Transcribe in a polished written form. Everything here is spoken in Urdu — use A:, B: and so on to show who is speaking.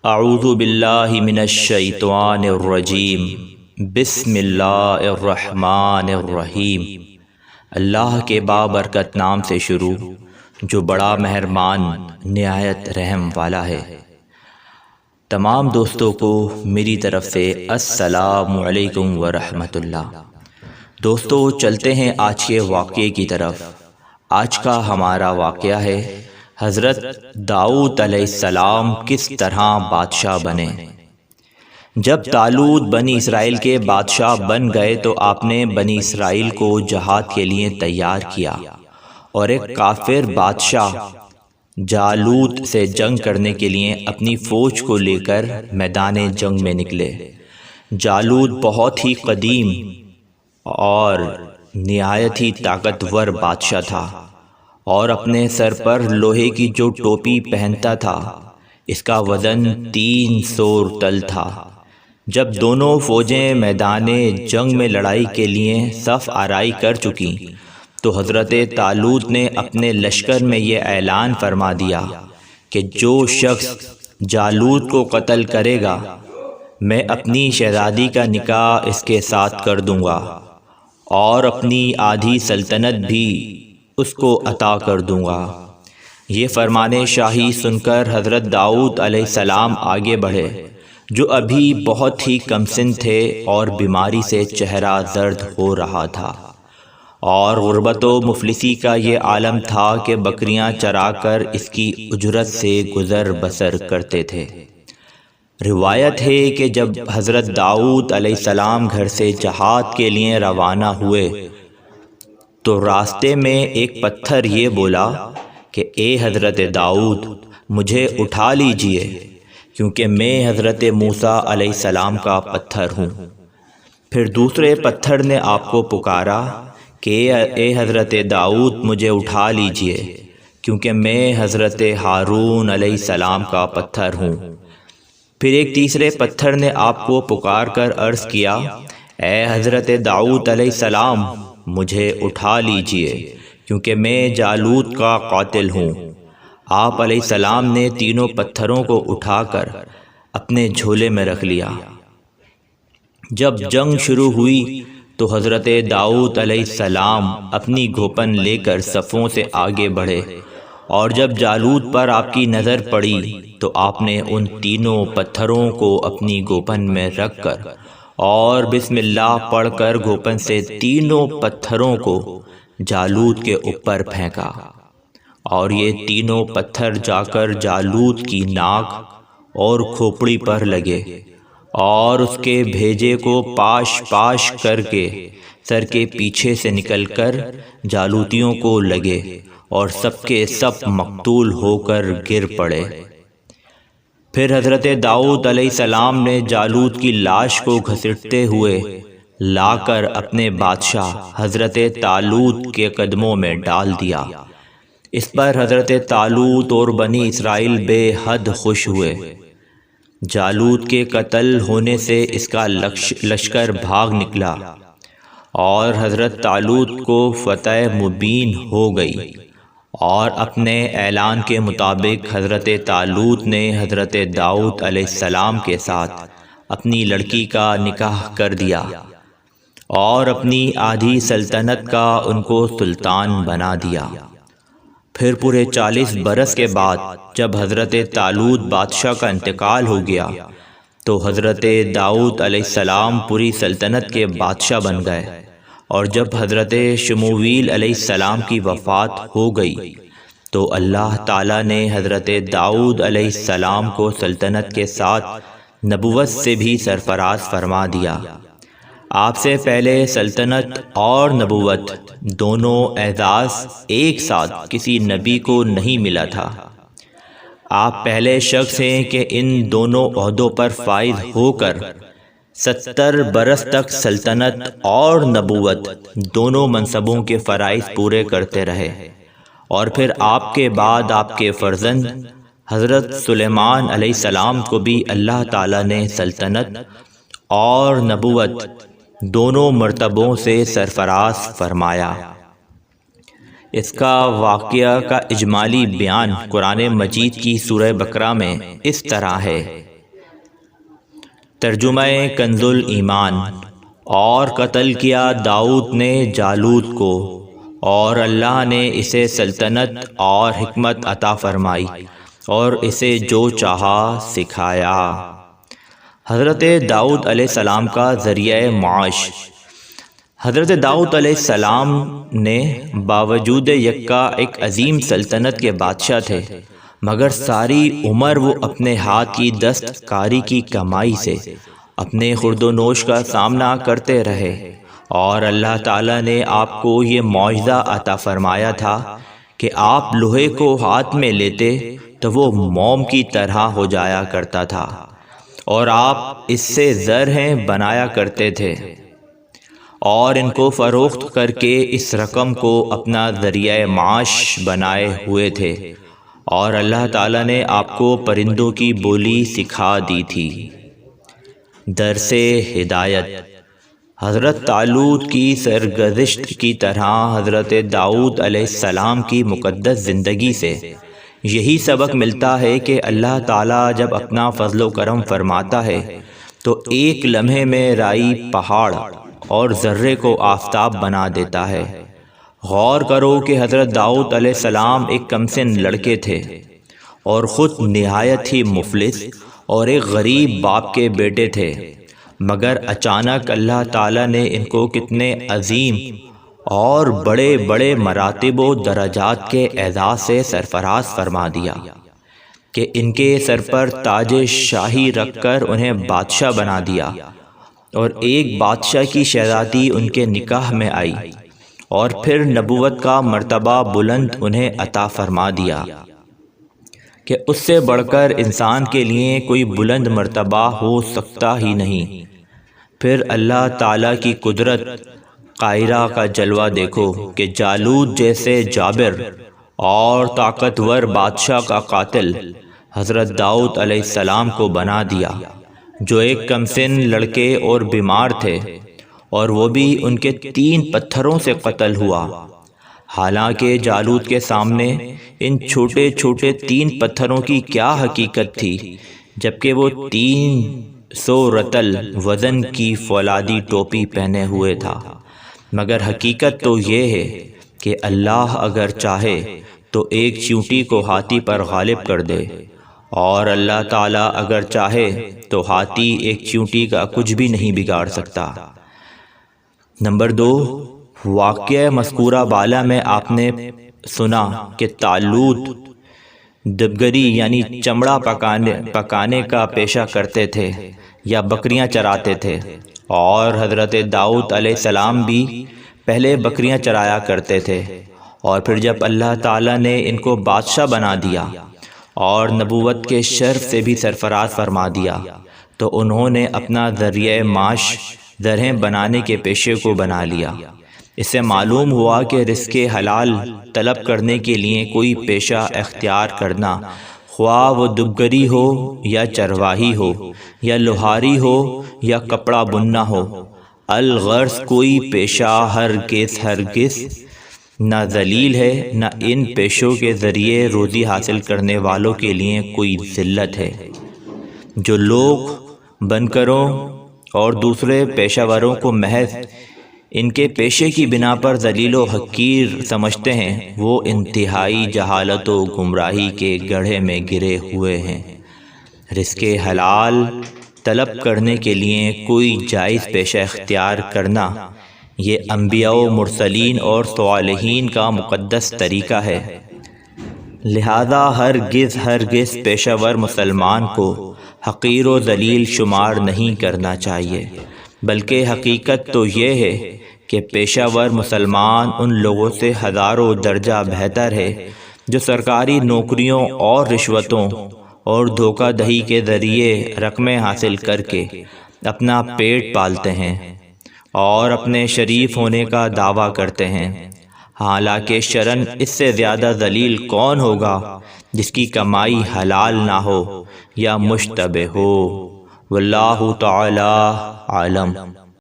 A: اعوذ باللہ من الشیطان الرجیم بسم اللہ الرحمن الرحیم۔ اللہ کے بابرکت نام سے شروع جو بڑا مہربان نہایت رحم والا ہے۔ تمام دوستوں کو میری طرف سے السلام علیکم ورحمۃ اللہ۔ دوستو چلتے ہیں آج کے واقعے کی طرف۔ آج کا ہمارا واقعہ ہے حضرت داؤد علیہ السلام کس طرح بادشاہ بنے۔ جب طالوت بنی اسرائیل کے بادشاہ بن گئے تو آپ نے بنی اسرائیل کو جہاد کے لیے تیار کیا اور ایک کافر بادشاہ جالوت سے جنگ کرنے کے لیے اپنی فوج کو لے کر میدان جنگ میں نکلے۔ جالوت بہت ہی قدیم اور نہایت ہی طاقتور بادشاہ تھا اور اپنے سر پر لوہے کی جو ٹوپی پہنتا تھا اس کا وزن 300 طل تھا۔ جب دونوں فوجیں میدان جنگ میں لڑائی کے لیے صف آرائی کر چکی تو حضرت طالوت نے اپنے لشکر میں یہ اعلان فرما دیا کہ جو شخص جالوت کو قتل کرے گا میں اپنی شہزادی کا نکاح اس کے ساتھ کر دوں گا اور اپنی آدھی سلطنت بھی اس کو عطا کر دوں گا۔ یہ فرمان شاہی سن کر حضرت داؤد علیہ السلام آگے بڑھے جو ابھی بہت ہی کم سن تھے اور بیماری سے چہرہ زرد ہو رہا تھا اور غربت و مفلسی کا یہ عالم تھا کہ بکریاں چرا کر اس کی اجرت سے گزر بسر کرتے تھے۔ روایت ہے کہ جب حضرت داؤد علیہ السلام گھر سے جہاد کے لیے روانہ ہوئے تو راستے میں ایک پتھر یہ بولا کہ اے حضرت داؤد مجھے اٹھا لیجئے کیونکہ میں حضرت موسیٰ علیہ السلام کا پتھر ہوں۔ پھر دوسرے پتھر نے آپ کو پکارا کہ اے حضرت داؤد مجھے اٹھا لیجئے کیونکہ میں حضرت ہارون علیہ السلام کا پتھر ہوں۔ پھر ایک تیسرے پتھر نے آپ کو پکار کر عرض کیا اے حضرت داؤد علیہ السلام مجھے اٹھا لیجئے کیونکہ میں جالوت کا قاتل ہوں۔ آپ علیہ السلام نے تینوں پتھروں کو اٹھا کر اپنے جھولے میں رکھ لیا۔ جب جنگ شروع ہوئی تو حضرت داؤد علیہ السلام اپنی گھوپن لے کر صفوں سے آگے بڑھے اور جب جالوت پر آپ کی نظر پڑی تو آپ نے ان تینوں پتھروں کو اپنی گھوپن میں رکھ کر اور بسم اللہ پڑھ کر گھوپن سے تینوں پتھروں کو جالوت کے اوپر پھینکا اور یہ تینوں پتھر جا کر جالوت کی ناک اور کھوپڑی پر لگے اور اس کے بھیجے کو پاش پاش کر کے سر کے پیچھے سے نکل کر جالوتیوں کو لگے اور سب کے سب مقتول ہو کر گر پڑے۔ پھر حضرت داؤد علیہ السلام نے جالوت کی لاش کو گھسیٹتے ہوئے لا کر اپنے بادشاہ حضرت طالوت کے قدموں میں ڈال دیا۔ اس پر حضرت طالوت اور بنی اسرائیل بے حد خوش ہوئے۔ جالوت کے قتل ہونے سے اس کا لشکر بھاگ نکلا اور حضرت طالوت کو فتح مبین ہو گئی اور اپنے اعلان کے مطابق حضرت طالوت نے حضرت داؤد علیہ السلام کے ساتھ اپنی لڑکی کا نکاح کر دیا اور اپنی آدھی سلطنت کا ان کو سلطان بنا دیا۔ پھر پورے 40 برس کے بعد جب حضرت طالوت بادشاہ کا انتقال ہو گیا تو حضرت داؤد علیہ السلام پوری سلطنت کے بادشاہ بن گئے اور جب حضرت شمویل علیہ السلام کی وفات ہو گئی تو اللہ تعالیٰ نے حضرت داؤد علیہ السلام کو سلطنت کے ساتھ نبوت سے بھی سرفراز فرما دیا۔ آپ سے پہلے سلطنت اور نبوت دونوں اعزاز ایک ساتھ کسی نبی کو نہیں ملا تھا۔ آپ پہلے شخص ہیں کہ ان دونوں عہدوں پر فائز ہو کر 70 برس تک سلطنت اور نبوت دونوں منصبوں کے فرائض پورے کرتے رہے اور پھر آپ کے بعد آپ کے فرزند حضرت سلیمان علیہ السلام کو بھی اللہ تعالیٰ نے سلطنت اور نبوت دونوں مرتبوں سے سرفراز فرمایا۔ اس کا واقعہ کا اجمالی بیان قرآن مجید کی سورہ بقرہ میں اس طرح ہے ترجمہ کنز الایمان۔ اور قتل کیا داؤد نے جالوت کو، اور اللہ نے اسے سلطنت اور حکمت عطا فرمائی اور اسے جو چاہا سکھایا۔ حضرت داؤد علیہ السلام کا ذریعہ معاش۔ حضرت داؤد علیہ السلام نے باوجود یکا ایک عظیم سلطنت کے بادشاہ تھے، مگر ساری عمر وہ اپنے ہاتھ کی دستکاری کی کمائی سے اپنے خورد و نوش کا سامنا کرتے رہے، اور اللہ تعالیٰ نے آپ کو یہ معجزہ عطا فرمایا تھا کہ آپ لوہے کو ہاتھ میں لیتے تو وہ موم کی طرح ہو جایا کرتا تھا، اور آپ اس سے زرہیں بنایا کرتے تھے اور ان کو فروخت کر کے اس رقم کو اپنا ذریعہ معاش بنائے ہوئے تھے، اور اللہ تعالیٰ نے آپ کو پرندوں کی بولی سکھا دی تھی۔ درس ہدایت۔ حضرت طالوت کی سرگزشت کی طرح حضرت داؤد علیہ السلام کی مقدس زندگی سے یہی سبق ملتا ہے کہ اللہ تعالیٰ جب اپنا فضل و کرم فرماتا ہے تو ایک لمحے میں رائی پہاڑ اور ذرے کو آفتاب بنا دیتا ہے۔ غور کرو کہ حضرت داؤد علیہ السلام ایک کمسن لڑکے تھے اور خود نہایت ہی مفلس اور ایک غریب باپ کے بیٹے تھے، مگر اچانک اللہ تعالیٰ نے ان کو کتنے عظیم اور بڑے بڑے مراتب و درجات کے اعزاز سے سرفراز فرما دیا کہ ان کے سر پر تاج شاہی رکھ کر انہیں بادشاہ بنا دیا، اور ایک بادشاہ کی شہزادی ان کے نکاح میں آئی، اور پھر نبوت کا مرتبہ بلند انہیں عطا فرما دیا کہ اس سے بڑھ کر انسان کے لیے کوئی بلند مرتبہ ہو سکتا ہی نہیں۔ پھر اللہ تعالیٰ کی قدرت قاہرہ کا جلوہ دیکھو کہ جالوت جیسے جابر اور طاقتور بادشاہ کا قاتل حضرت داؤد علیہ السلام کو بنا دیا، جو ایک کمسن لڑکے اور بیمار تھے، اور وہ بھی ان کے 3 پتھروں سے قتل ہوا۔ حالانکہ جالوت کے سامنے ان چھوٹے چھوٹے 3 پتھروں کی کیا حقیقت تھی، جبکہ وہ 300 رطل وزن کی فولادی ٹوپی پہنے ہوئے تھا۔ مگر حقیقت تو یہ ہے کہ اللہ اگر چاہے تو ایک چیونٹی کو ہاتھی پر غالب کر دے، اور اللہ تعالیٰ اگر چاہے تو ہاتھی ایک چیونٹی کا کچھ بھی نہیں بگاڑ سکتا۔ نمبر 2، واقعہ مذکورہ بالا میں آپ نے سنا کہ طالوت دبگری یعنی چمڑا پکانے کا پیشہ کرتے تھے یا بکریاں چراتے تھے، اور حضرت داؤد علیہ السلام بھی پہلے بکریاں چرایا کرتے تھے، اور پھر جب اللہ تعالیٰ نے ان کو بادشاہ بنا دیا اور نبوت کے شرف سے بھی سرفراز فرما دیا تو انہوں نے اپنا ذریعہ معاش زرہیں بنانے کے پیشے کو بنا لیا۔ اس سے معلوم ہوا کہ رزق حلال طلب کرنے کے لیے کوئی پیشہ اختیار کرنا، خواہ وہ دبگری ہو یا چرواہی ہو یا لوہاری ہو یا کپڑا بننا ہو، الغرض کوئی پیشہ ہرگز نہ ذلیل ہے، نہ ان پیشوں کے ذریعے روزی حاصل کرنے والوں کے لیے کوئی ذلت ہے۔ جو لوگ بنکروں اور دوسرے پیشہ وروں کو محض ان کے پیشے کی بنا پر ذلیل و حقیر سمجھتے ہیں، وہ انتہائی جہالت و گمراہی کے گڑھے میں گرے ہوئے ہیں۔ رزق حلال طلب کرنے کے لیے کوئی جائز پیشہ اختیار کرنا یہ انبیاء و مرسلین اور صالحین کا مقدس طریقہ ہے، لہذا ہرگز پیشہ ور مسلمان کو حقیر و ذلیل شمار نہیں کرنا چاہیے، بلکہ حقیقت تو یہ ہے کہ پیشہ ور مسلمان ان لوگوں سے ہزاروں درجہ بہتر ہے جو سرکاری نوکریوں اور رشوتوں اور دھوکہ دہی کے ذریعے رقمیں حاصل کر کے اپنا پیٹ پالتے ہیں اور اپنے شریف ہونے کا دعویٰ کرتے ہیں۔ حالانکہ شرعاً اس سے زیادہ ذلیل کون ہوگا جس کی کمائی حلال نہ ہو یا مشتبہ ہو۔ واللہ تعالی عالم۔